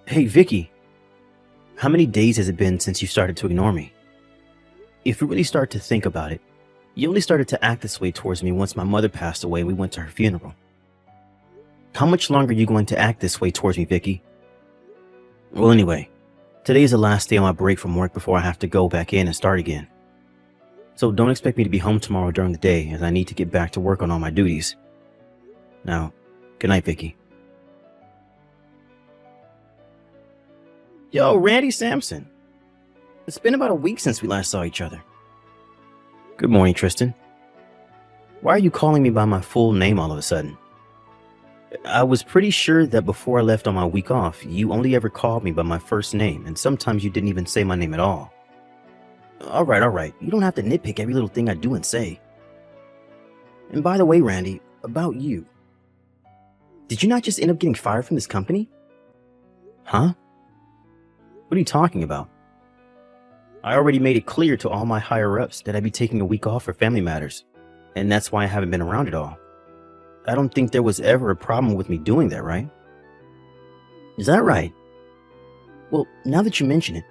Hey, Vicky, how many days has it been since you started to ignore me? If you really start to think about it, you only started to act this way towards me once my mother passed away and we went to her funeral. How much longer are you going to act this way towards me, Vicky? Well, anyway, today is the last day on my break from work before I have to go back in and start again. So don't expect me to be home tomorrow during the day as I need to get back to work on all my duties. Now, good night, Vicky. Yo, Randy Sampson. It's been about a week since we last saw each other. Good morning, Tristan. Why are you calling me by my full name all of a sudden? I was pretty sure that before I left on my week off, you only ever called me by my first name, and sometimes you didn't even say my name at all. All right. You don't have to nitpick every little thing I do and say. And by the way, Randy, about you. Did you not just end up getting fired from this company? Huh? What are you talking about? I already made it clear to all my higher-ups that I'd be taking a week off for family matters, and that's why I haven't been around at all. I don't think there was ever a problem with me doing that, right? Is that right? Well, now that you mention it,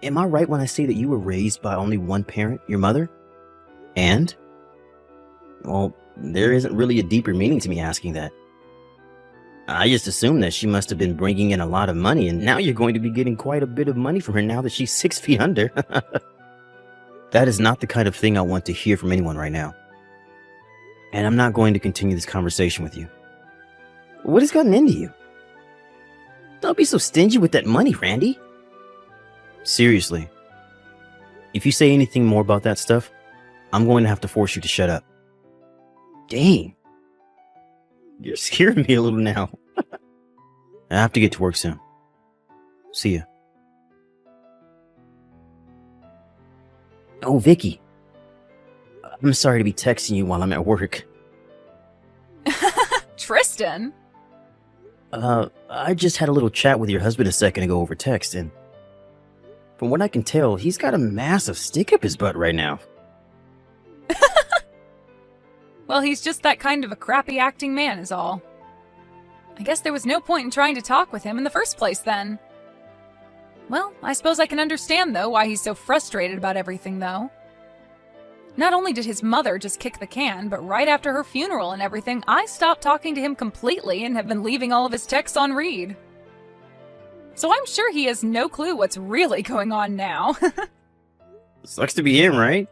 am I right when I say that you were raised by only one parent, your mother? And? Well, there isn't really a deeper meaning to me asking that. I just assumed that she must have been bringing in a lot of money, and now you're going to be getting quite a bit of money from her now that she's 6 feet under. That is not the kind of thing I want to hear from anyone right now. And I'm not going to continue this conversation with you. What has gotten into you? Don't be so stingy with that money, Randy. Seriously. If you say anything more about that stuff, I'm going to have to force you to shut up. Dang. You're scaring me a little now. I have to get to work soon. See ya. Oh, Vicky. I'm sorry to be texting you while I'm at work. Tristan? I just had a little chat with your husband a second ago over text, and from what I can tell, he's got a massive stick up his butt right now. Well, he's just that kind of a crappy acting man is all. I guess there was no point in trying to talk with him in the first place then. Well, I suppose I can understand, though, why he's so frustrated about everything, though. Not only did his mother just kick the can, but right after her funeral and everything, I stopped talking to him completely and have been leaving all of his texts on read. So I'm sure he has no clue what's really going on now. Sucks to be him, right?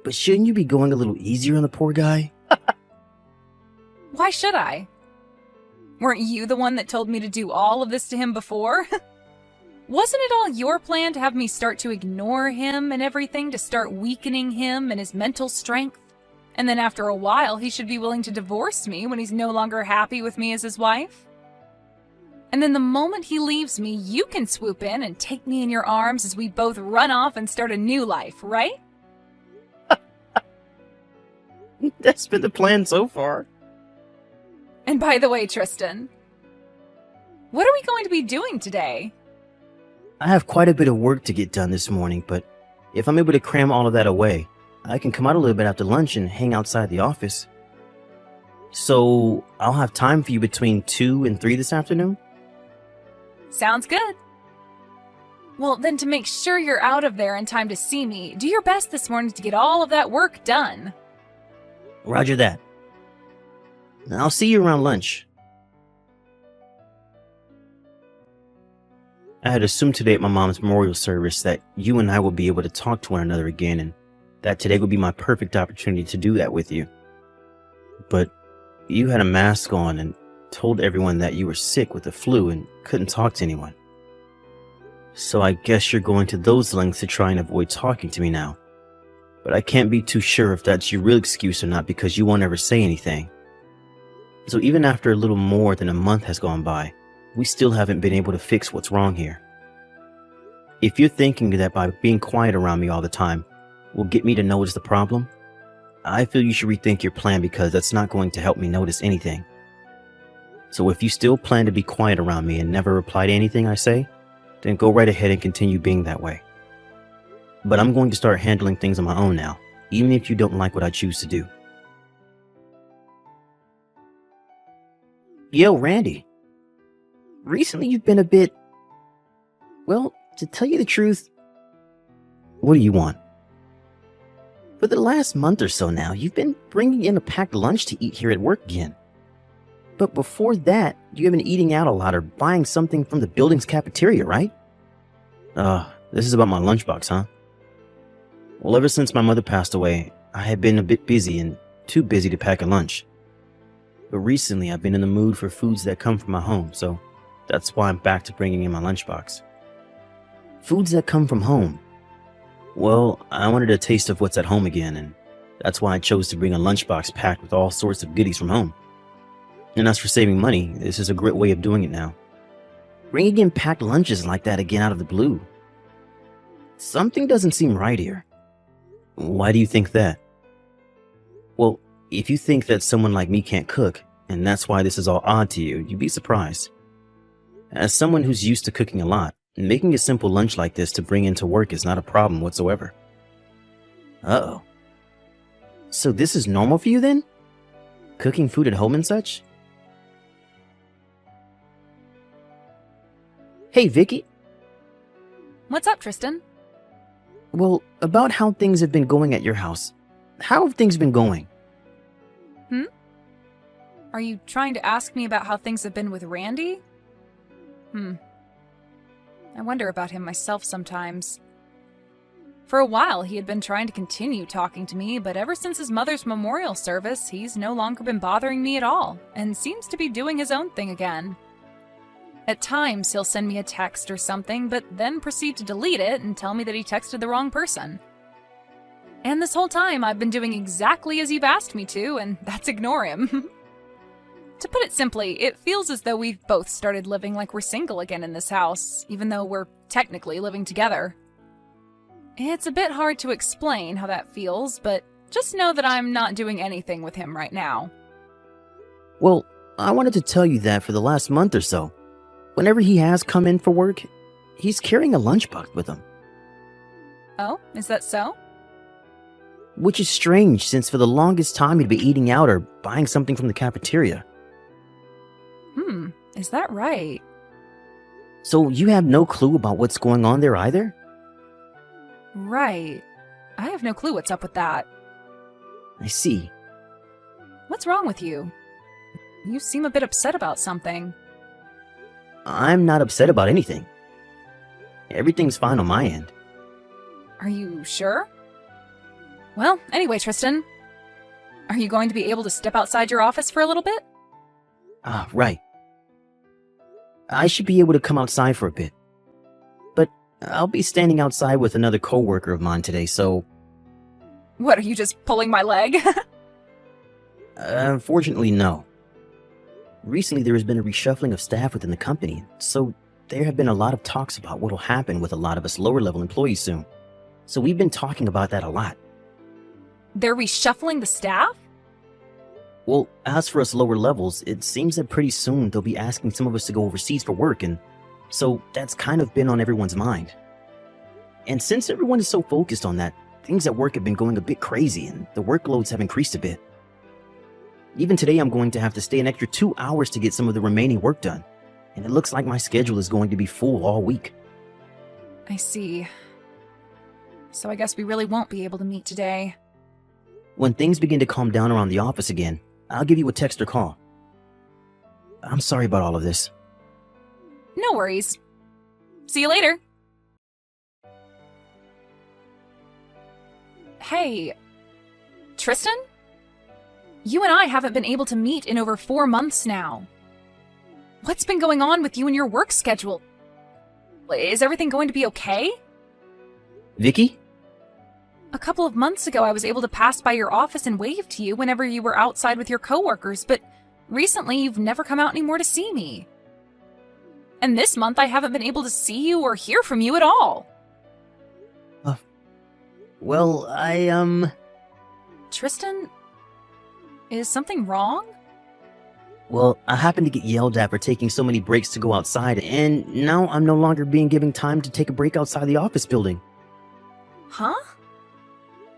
But shouldn't you be going a little easier on the poor guy? Why should I? Weren't you the one that told me to do all of this to him before? Wasn't it all your plan to have me start to ignore him and everything, to start weakening him and his mental strength? And then after a while, he should be willing to divorce me when he's no longer happy with me as his wife? And then the moment he leaves me, you can swoop in and take me in your arms as we both run off and start a new life, right? That's been the plan so far. And by the way, Tristan, what are we going to be doing today? I have quite a bit of work to get done this morning, but if I'm able to cram all of that away, I can come out a little bit after lunch and hang outside the office. So I'll have time for you between 2 and 3 this afternoon? Sounds good. Well, then to make sure you're out of there in time to see me, do your best this morning to get all of that work done. Roger that. I'll see you around lunch. I had assumed today at my mom's memorial service that you and I would be able to talk to one another again, and that today would be my perfect opportunity to do that with you. But you had a mask on and told everyone that you were sick with the flu and couldn't talk to anyone. So I guess you're going to those lengths to try and avoid talking to me now. But I can't be too sure if that's your real excuse or not, because you won't ever say anything. So even after a little more than a month has gone by, we still haven't been able to fix what's wrong here. If you're thinking that by being quiet around me all the time will get me to notice the problem, I feel you should rethink your plan, because that's not going to help me notice anything. So if you still plan to be quiet around me and never reply to anything I say, then go right ahead and continue being that way. But I'm going to start handling things on my own now, even if you don't like what I choose to do. Yo, Randy. recently you've been a bit... Well, to tell you the truth, what do you want? For the last month or so now, you've been bringing in a packed lunch to eat here at work again. But before that, you have been eating out a lot or buying something from the building's cafeteria, right? This is about my lunchbox, huh? Well, ever since my mother passed away, I have been a bit busy and too busy to pack a lunch. But recently, I've been in the mood for foods that come from my home, so that's why I'm back to bringing in my lunchbox. Foods that come from home. Well, I wanted a taste of what's at home again, and that's why I chose to bring a lunchbox packed with all sorts of goodies from home. And as for saving money, this is a great way of doing it now. Bringing in packed lunches like that again out of the blue. Something doesn't seem right here. Why do you think that? Well, if you think that someone like me can't cook, and that's why this is all odd to you, you'd be surprised. As someone who's used to cooking a lot, making a simple lunch like this to bring into work is not a problem whatsoever. Uh-oh. So this is normal for you then? Cooking food at home and such? Hey, Vicky. What's up, Tristan? Well, about how things have been going at your house. How have things been going? Are you trying to ask me about how things have been with Randy? I wonder about him myself sometimes. For a while, he had been trying to continue talking to me, but ever since his mother's memorial service, he's no longer been bothering me at all, and seems to be doing his own thing again. At times, he'll send me a text or something, but then proceed to delete it and tell me that he texted the wrong person. And this whole time, I've been doing exactly as you've asked me to, and that's ignore him. To put it simply, it feels as though we've both started living like we're single again in this house, even though we're technically living together. It's a bit hard to explain how that feels, but just know that I'm not doing anything with him right now. Well, I wanted to tell you that for the last month or so, whenever he has come in for work, he's carrying a lunchbox with him. Oh, is that so? Which is strange, since for the longest time he'd be eating out or buying something from the cafeteria. Is that right? So you have no clue about what's going on there either? Right. I have no clue what's up with that. I see. What's wrong with you? You seem a bit upset about something. I'm not upset about anything. Everything's fine on my end. Are you sure? Well, anyway, Tristan, are you going to be able to step outside your office for a little bit? Right. I should be able to come outside for a bit. But I'll be standing outside with another coworker of mine today, so... What, are you just pulling my leg? Unfortunately, no. Recently, there has been a reshuffling of staff within the company, so there have been a lot of talks about what will happen with a lot of us lower-level employees soon. So we've been talking about that a lot. They're reshuffling the staff? Well, as for us lower levels, it seems that pretty soon they'll be asking some of us to go overseas for work, and so that's kind of been on everyone's mind. And since everyone is so focused on that, things at work have been going a bit crazy, and the workloads have increased a bit. Even today, I'm going to have to stay an extra 2 hours to get some of the remaining work done, and it looks like my schedule is going to be full all week. I see. So I guess we really won't be able to meet today. When things begin to calm down around the office again, I'll give you a text or call. I'm sorry about all of this. No worries. See you later. Hey, Tristan? You and I haven't been able to meet in over 4 months now. What's been going on with you and your work schedule? Is everything going to be okay? Vicky? A couple of months ago, I was able to pass by your office and wave to you whenever you were outside with your coworkers, but recently you've never come out anymore to see me. And this month, I haven't been able to see you or hear from you at all. Well, Tristan, is something wrong? Well, I happened to get yelled at for taking so many breaks to go outside, and now I'm no longer being given time to take a break outside the office building. Huh?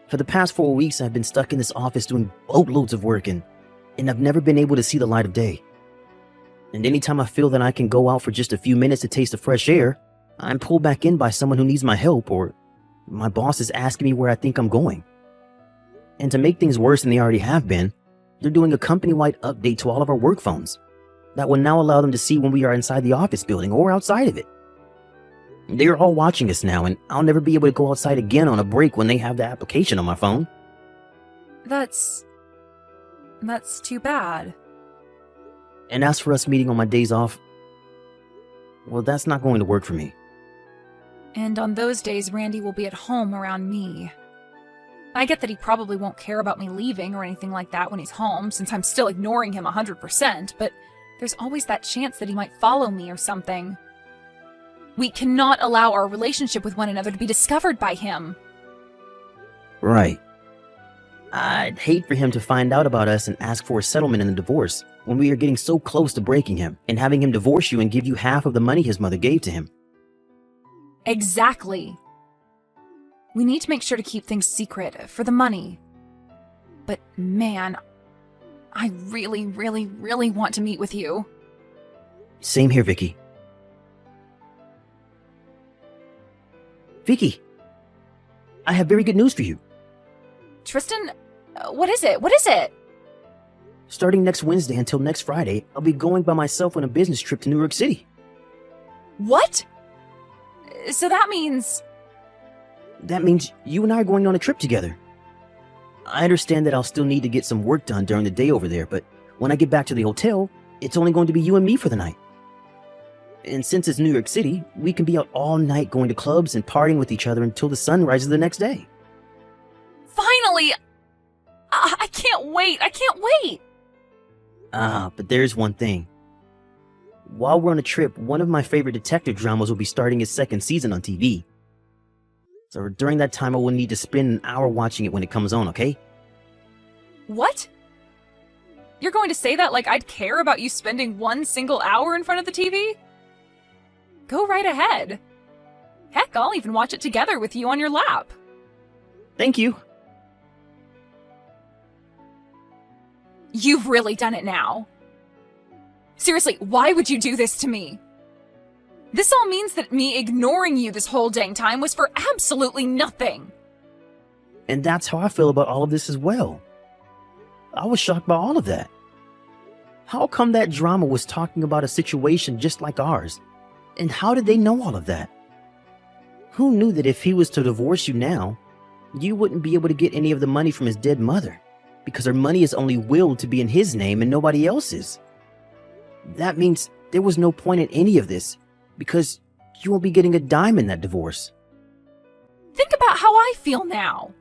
For the past 4 weeks, I've been stuck in this office doing boatloads of work, and I've never been able to see the light of day. And anytime I feel that I can go out for just a few minutes to taste the fresh air, I'm pulled back in by someone who needs my help, or my boss is asking me where I think I'm going. And to make things worse than they already have been, they're doing a company-wide update to all of our work phones that will now allow them to see when we are inside the office building or outside of it. They're all watching us now, and I'll never be able to go outside again on a break when they have the application on my phone. That's too bad. And as for us meeting on my days off, well, that's not going to work for me. And on those days, Randy will be at home around me. I get that he probably won't care about me leaving or anything like that when he's home, since I'm still ignoring him 100%, but there's always that chance that he might follow me or something. We cannot allow our relationship with one another to be discovered by him. Right. I'd hate for him to find out about us and ask for a settlement in the divorce when we are getting so close to breaking him and having him divorce you and give you half of the money his mother gave to him. Exactly. We need to make sure to keep things secret for the money. But man, I really, really, really want to meet with you. Same here, Vicky. Vicky, I have very good news for you. Tristan, what is it? What is it? Starting next Wednesday until next Friday, I'll be going by myself on a business trip to New York City. What? So that means... That means you and I are going on a trip together. I understand that I'll still need to get some work done during the day over there, but when I get back to the hotel, it's only going to be you and me for the night. And since it's New York City, we can be out all night going to clubs and partying with each other until the sun rises the next day. Finally! I can't wait! I can't wait! But there's one thing. While we're on a trip, one of my favorite detective dramas will be starting its second season on TV. So during that time, I will need to spend an hour watching it when it comes on, okay? What? You're going to say that like I'd care about you spending one single hour in front of the TV? Go right ahead. Heck, I'll even watch it together with you on your lap. Thank you. You've really done it now. Seriously, why would you do this to me? This all means that me ignoring you this whole dang time was for absolutely nothing. And that's how I feel about all of this as well. I was shocked by all of that. How come that drama was talking about a situation just like ours? And how did they know all of that? Who knew that if he was to divorce you now, you wouldn't be able to get any of the money from his dead mother, because her money is only willed to be in his name and nobody else's? That means there was no point in any of this, because you won't be getting a dime in that divorce. Think about how I feel now.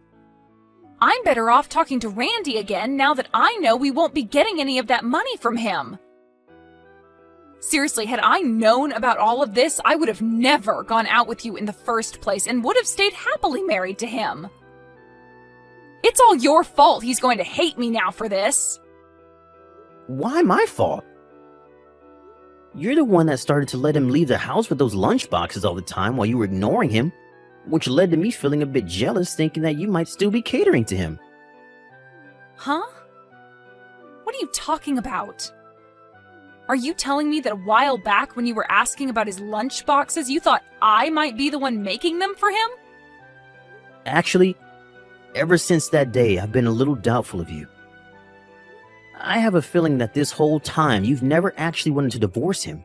I'm better off talking to Randy again now that I know we won't be getting any of that money from him. Seriously, had I known about all of this, I would have never gone out with you in the first place and would have stayed happily married to him. It's all your fault he's going to hate me now for this. Why my fault? You're the one that started to let him leave the house with those lunch boxes all the time while you were ignoring him, which led to me feeling a bit jealous, thinking that you might still be catering to him. Huh? What are you talking about? Are you telling me that a while back when you were asking about his lunch boxes, you thought I might be the one making them for him? Actually, ever since that day, I've been a little doubtful of you. I have a feeling that this whole time you've never actually wanted to divorce him.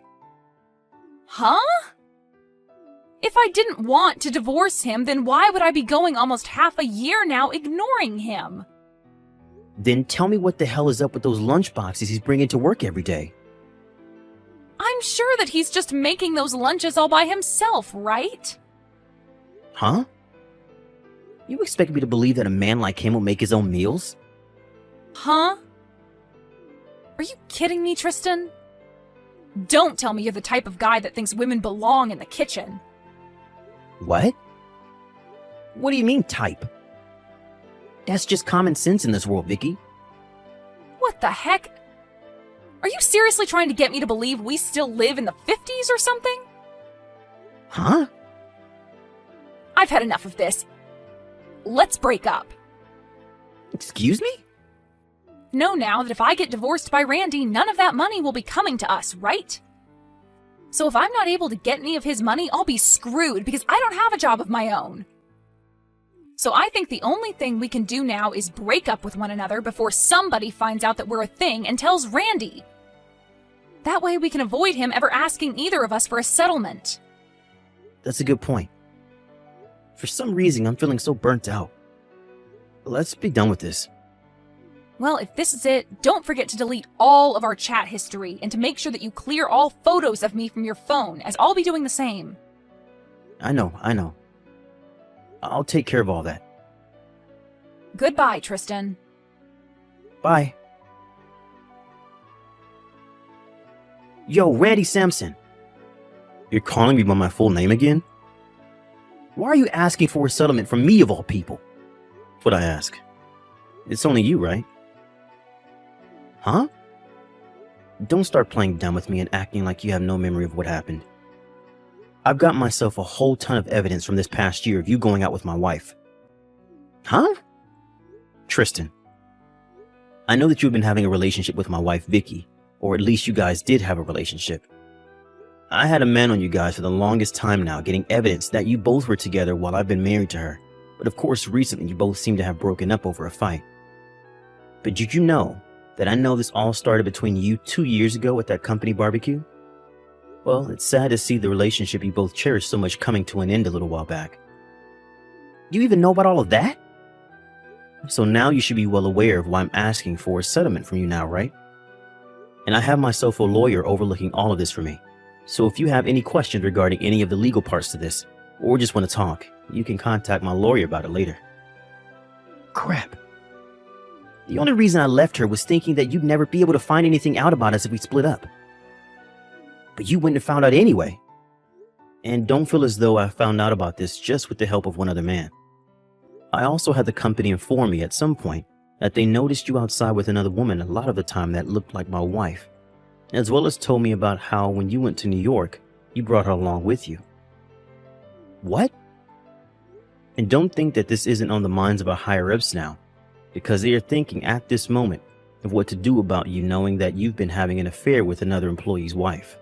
Huh? If I didn't want to divorce him, then why would I be going almost half a year now ignoring him? Then tell me what the hell is up with those lunch boxes he's bringing to work every day. I'm sure that he's just making those lunches all by himself, right? Huh? You expect me to believe that a man like him will make his own meals? Huh? Are you kidding me, Tristan? Don't tell me you're the type of guy that thinks women belong in the kitchen. What? What do you mean, type? That's just common sense in this world, Vicky. What the heck? Are you seriously trying to get me to believe we still live in the 50s or something? Huh? I've had enough of this. Let's break up. Excuse me? know now that if I get divorced by Randy, none of that money will be coming to us, right? So if I'm not able to get any of his money, I'll be screwed because I don't have a job of my own. So I think the only thing we can do now is break up with one another before somebody finds out that we're a thing and tells Randy. That way we can avoid him ever asking either of us for a settlement. That's a good point. For some reason, I'm feeling so burnt out. Let's be done with this. Well, if this is it, don't forget to delete all of our chat history and to make sure that you clear all photos of me from your phone, as I'll be doing the same. I know. I'll take care of all that. Goodbye, Tristan. Bye. Yo, Randy Sampson. You're calling me by my full name again? Why are you asking for a settlement from me of all people? What I ask? It's only you, right? Huh? Don't start playing dumb with me and acting like you have no memory of what happened. I've got myself a whole ton of evidence from this past year of you going out with my wife. Huh? Tristan, I know that you've been having a relationship with my wife, Vicky, or at least you guys did have a relationship. I had a man on you guys for the longest time now, getting evidence that you both were together while I've been married to her. But of course, recently you both seem to have broken up over a fight. But did you know that I know this all started between you 2 years ago at that company barbecue? Well, it's sad to see the relationship you both cherished so much coming to an end a little while back. You even know about all of that? So now you should be well aware of why I'm asking for a settlement from you now, right? And I have myself a lawyer overlooking all of this for me. So if you have any questions regarding any of the legal parts to this, or just want to talk, you can contact my lawyer about it later. Crap. The only reason I left her was thinking that you'd never be able to find anything out about us if we split up. But you wouldn't have found out anyway. And don't feel as though I found out about this just with the help of one other man. I also had the company inform me at some point that they noticed you outside with another woman a lot of the time that looked like my wife, as well as told me about how when you went to New York, you brought her along with you. What? And don't think that this isn't on the minds of our higher-ups now, because they are thinking at this moment of what to do about you knowing that you've been having an affair with another employee's wife.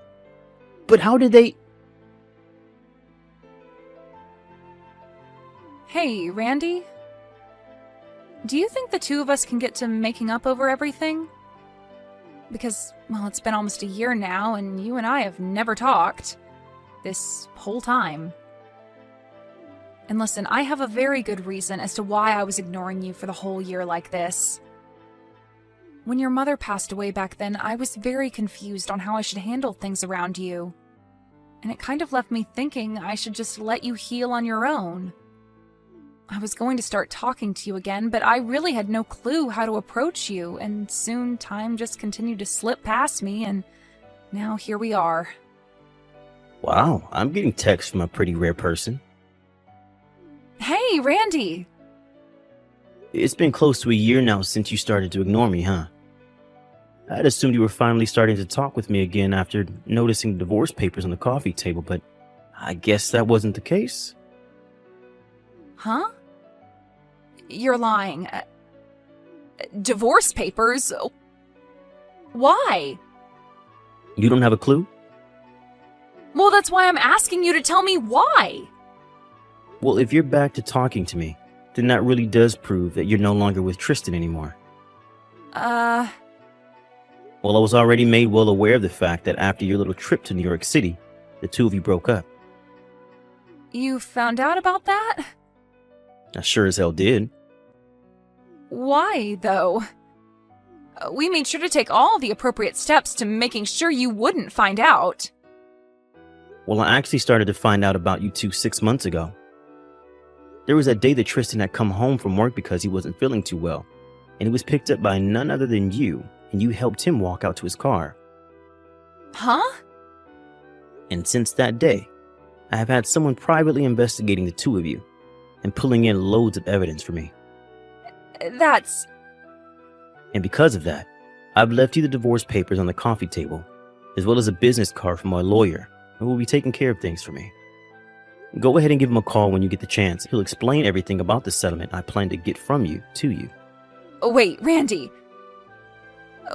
But how did they... Hey, Randy? Do you think the two of us can get to making up over everything? Because, well, it's been almost a year now, and you and I have never talked. This whole time. And listen, I have a very good reason as to why I was ignoring you for the whole year like this. When your mother passed away back then, I was very confused on how I should handle things around you. And it kind of left me thinking I should just let you heal on your own. I was going to start talking to you again, but I really had no clue how to approach you, and soon time just continued to slip past me, and now here we are. Wow, I'm getting texts from a pretty rare person. Hey, Randy! It's been close to a year now since you started to ignore me, huh? I'd assumed you were finally starting to talk with me again after noticing the divorce papers on the coffee table, but I guess that wasn't the case. Huh? You're lying. Divorce papers? Why? You don't have a clue? Well, that's why I'm asking you to tell me why. Well, if you're back to talking to me, then that really does prove that you're no longer with Tristan anymore. Well, I was already made well aware of the fact that after your little trip to New York City, the two of you broke up. You found out about that? I sure as hell did. Why, though? We made sure to take all the appropriate steps to making sure you wouldn't find out. Well, I actually started to find out about you two 6 months ago. There was that day that Tristan had come home from work because he wasn't feeling too well, and he was picked up by none other than you, and you helped him walk out to his car. Huh? And since that day, I have had someone privately investigating the two of you and pulling in loads of evidence for me. That's... And because of that, I've left you the divorce papers on the coffee table, as well as a business card from my lawyer, who will be taking care of things for me. Go ahead and give him a call when you get the chance. He'll explain everything about the settlement I plan to get from you to you. Oh, wait, Randy.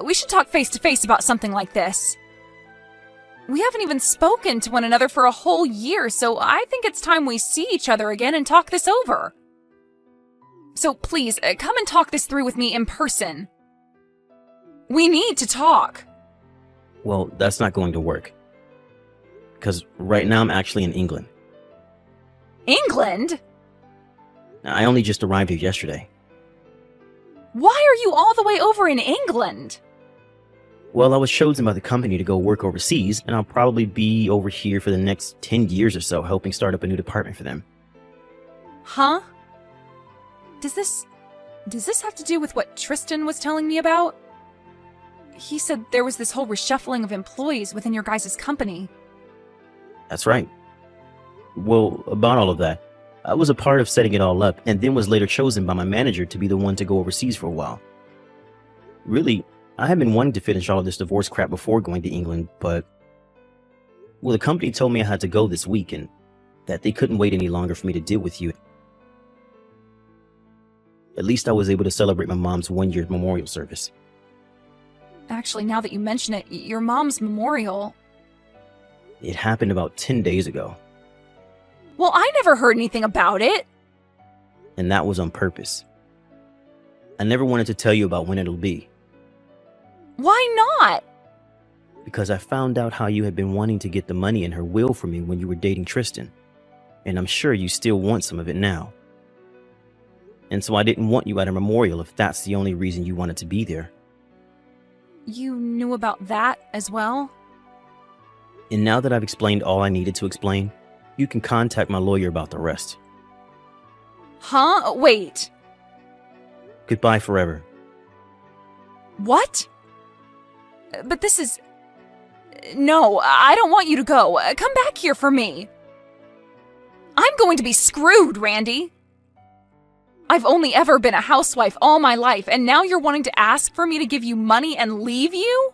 We should talk face to face about something like this. We haven't even spoken to one another for a whole year, so I think it's time we see each other again and talk this over. So please, come and talk this through with me in person. We need to talk. Well, that's not going to work. Because right now I'm actually in England. England? I only just arrived here yesterday. Why are you all the way over in England? Well, I was chosen by the company to go work overseas, and I'll probably be over here for the next 10 years or so, helping start up a new department for them. Huh? Does this have to do with what Tristan was telling me about? He said there was this whole reshuffling of employees within your guys' company. That's right. Well, about all of that, I was a part of setting it all up, and then was later chosen by my manager to be the one to go overseas for a while. Really, I had been wanting to finish all of this divorce crap before going to England, but... Well, the company told me I had to go this week, and that they couldn't wait any longer for me to deal with you. At least I was able to celebrate my mom's one-year memorial service. Actually, now that you mention it, your mom's memorial... It happened about 10 days ago, Well, I never heard anything about it. and that was on purpose. I never wanted to tell you about when it'll be, Why not? because I found out how you had been wanting to get the money in her will for me when you were dating Tristan, and I'm sure you still want some of it now. And so I didn't want you at a memorial if that's the only reason you wanted to be there. You knew about that as well? And now that I've explained all I needed to explain, you can contact my lawyer about the rest. Huh? Wait. Goodbye forever. What? But this is... No, I don't want you to go. Come back here for me. I'm going to be screwed, Randy. I've only ever been a housewife all my life, and now you're wanting to ask for me to give you money and leave you?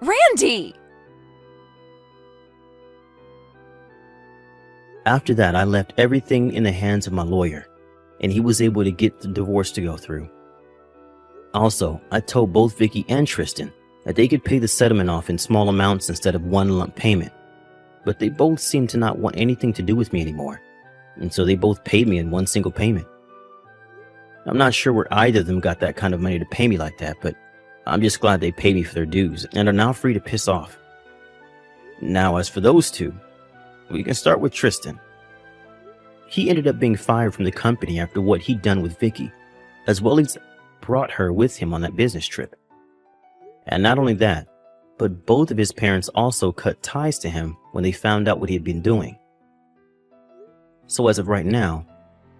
Randy! After that, I left everything in the hands of my lawyer, and he was able to get the divorce to go through. Also, I told both Vicky and Tristan that they could pay the settlement off in small amounts instead of one lump payment, but they both seemed to not want anything to do with me anymore, and so they both paid me in one single payment. I'm not sure where either of them got that kind of money to pay me like that, but I'm just glad they paid me for their dues and are now free to piss off. Now, as for those two, we can start with Tristan. He ended up being fired from the company after what he'd done with Vicky, as well as brought her with him on that business trip. And not only that, but both of his parents also cut ties to him when they found out what he had been doing. So as of right now,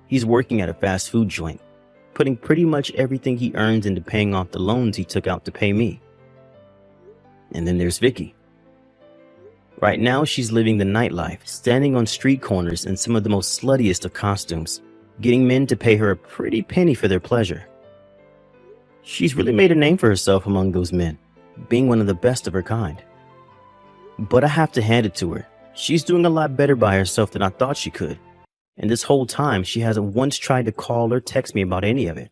he's working at a fast food joint, putting pretty much everything he earns into paying off the loans he took out to pay me. And then there's Vicky. Right now, she's living the nightlife, standing on street corners in some of the most sluttiest of costumes, getting men to pay her a pretty penny for their pleasure. She's really made a name for herself among those men, being one of the best of her kind. But I have to hand it to her. She's doing a lot better by herself than I thought she could. And this whole time, she hasn't once tried to call or text me about any of it.